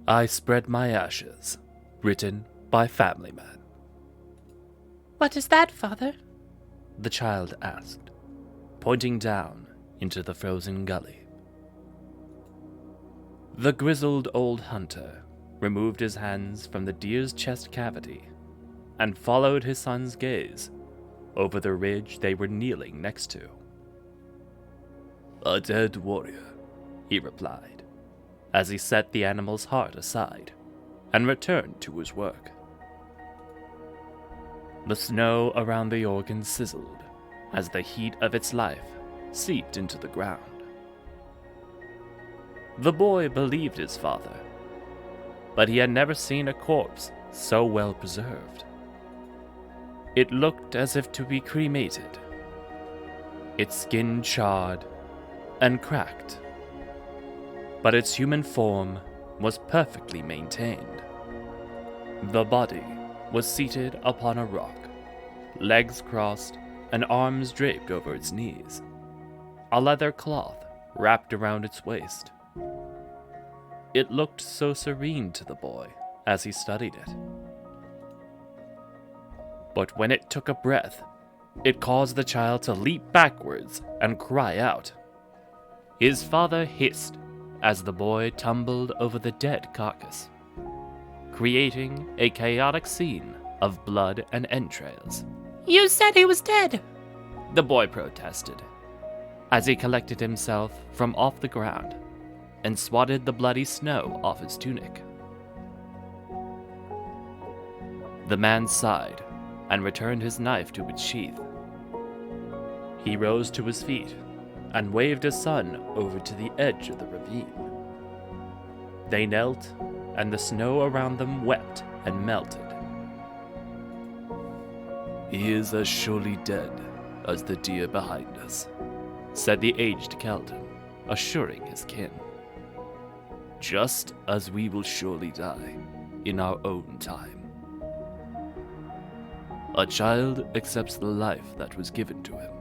I Spread My Ashes, written by Family Man. What is that, Father? The child asked, pointing down into the frozen gully. The grizzled old hunter removed his hands from the deer's chest cavity and followed his son's gaze over the ridge they were kneeling next to. "A dead warrior," he replied, as he set the animal's heart aside and returned to his work. The snow around the organ sizzled as the heat of its life seeped into the ground. The boy believed his father, but he had never seen a corpse so well preserved. It looked as if to be cremated, its skin charred and cracked, but its human form was perfectly maintained. The body was seated upon a rock, legs crossed and arms draped over its knees, a leather cloth wrapped around its waist. It looked so serene to the boy as he studied it. But when it took a breath, it caused the child to leap backwards and cry out. His father hissed as the boy tumbled over the dead carcass, creating a chaotic scene of blood and entrails. You said he was dead! The boy protested, as he collected himself from off the ground and swatted the bloody snow off his tunic. The man sighed and returned his knife to its sheath. He rose to his feet and waved his son over to the edge of the ravine. They knelt, and the snow around them wept and melted. "He is as surely dead as the deer behind us," said the aged Kheld, assuring his kin. "Just as we will surely die in our own time. A child accepts the life that was given to him,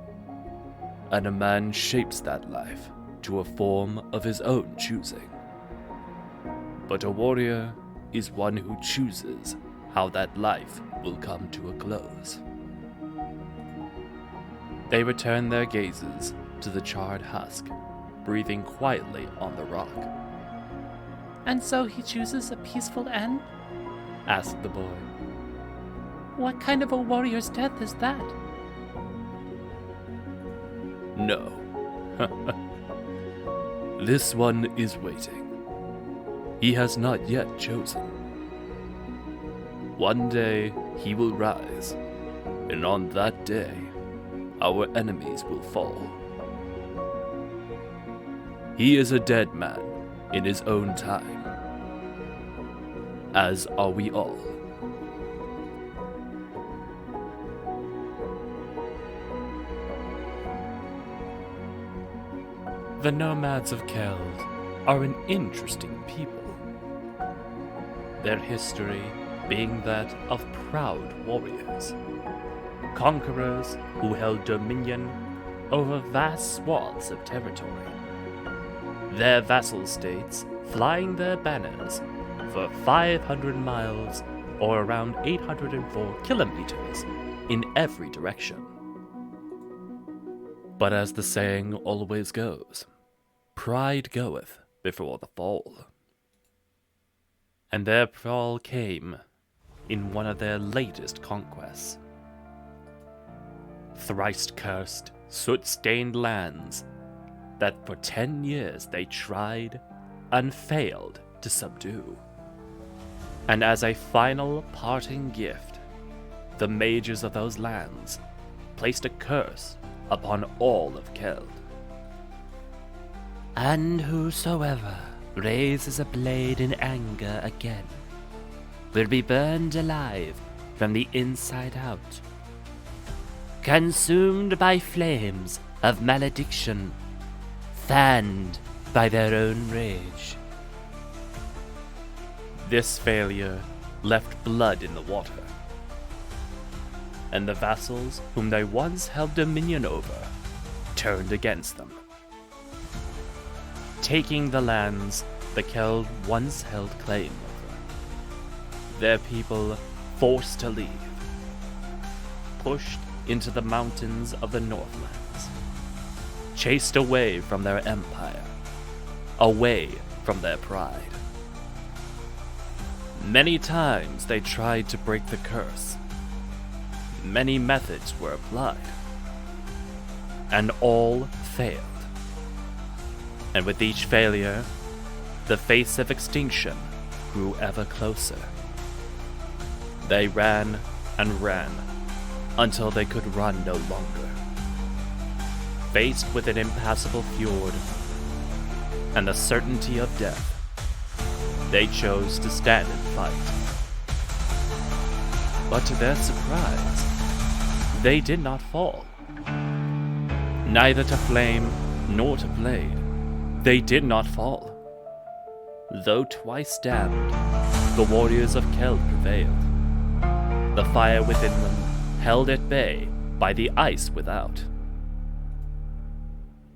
and a man shapes that life to a form of his own choosing. But a warrior is one who chooses how that life will come to a close." They returned their gazes to the charred husk, breathing quietly on the rock. And so he chooses a peaceful end? Asked the boy. What kind of a warrior's death is that? No. This one is waiting. He has not yet chosen. One day he will rise, and on that day, our enemies will fall. He is a dead man in his own time, as are we all. The Nomads of Kheld are an interesting people, their history being that of proud warriors, conquerors who held dominion over vast swaths of territory, their vassal states flying their banners for 500 miles or around 804 kilometers in every direction. But as the saying always goes, pride goeth before the fall. And their fall came in one of their latest conquests. Thrice cursed, soot-stained lands that for 10 years they tried and failed to subdue. And as a final parting gift, the mages of those lands placed a curse upon all of Kheld. And whosoever raises a blade in anger again will be burned alive from the inside out, consumed by flames of malediction, fanned by their own rage. This failure left blood in the water, and the vassals whom they once held dominion over turned against them, taking the lands the Kheld once held claim over. Their people forced to leave, pushed into the mountains of the Northlands, chased away from their empire, away from their pride. Many times they tried to break the curse. Many methods were applied, and all failed. And with each failure, the face of extinction grew ever closer. They ran and ran until they could run no longer. Faced with an impassable fjord and the certainty of death, they chose to stand and fight. But to their surprise, they did not fall. Neither to flame nor to blade, they did not fall. Though twice damned, the warriors of Kheld prevailed. The fire within them held at bay by the ice without.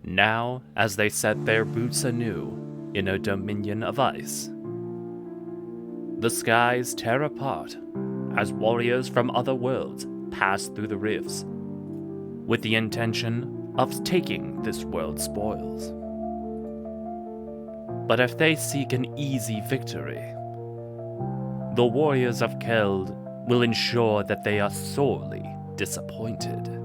Now, as they set their boots anew in a dominion of ice, the skies tear apart as warriors from other worlds pass through the rifts, with the intention of taking this world's spoils. But if they seek an easy victory, the warriors of Kheld will ensure that they are sorely disappointed.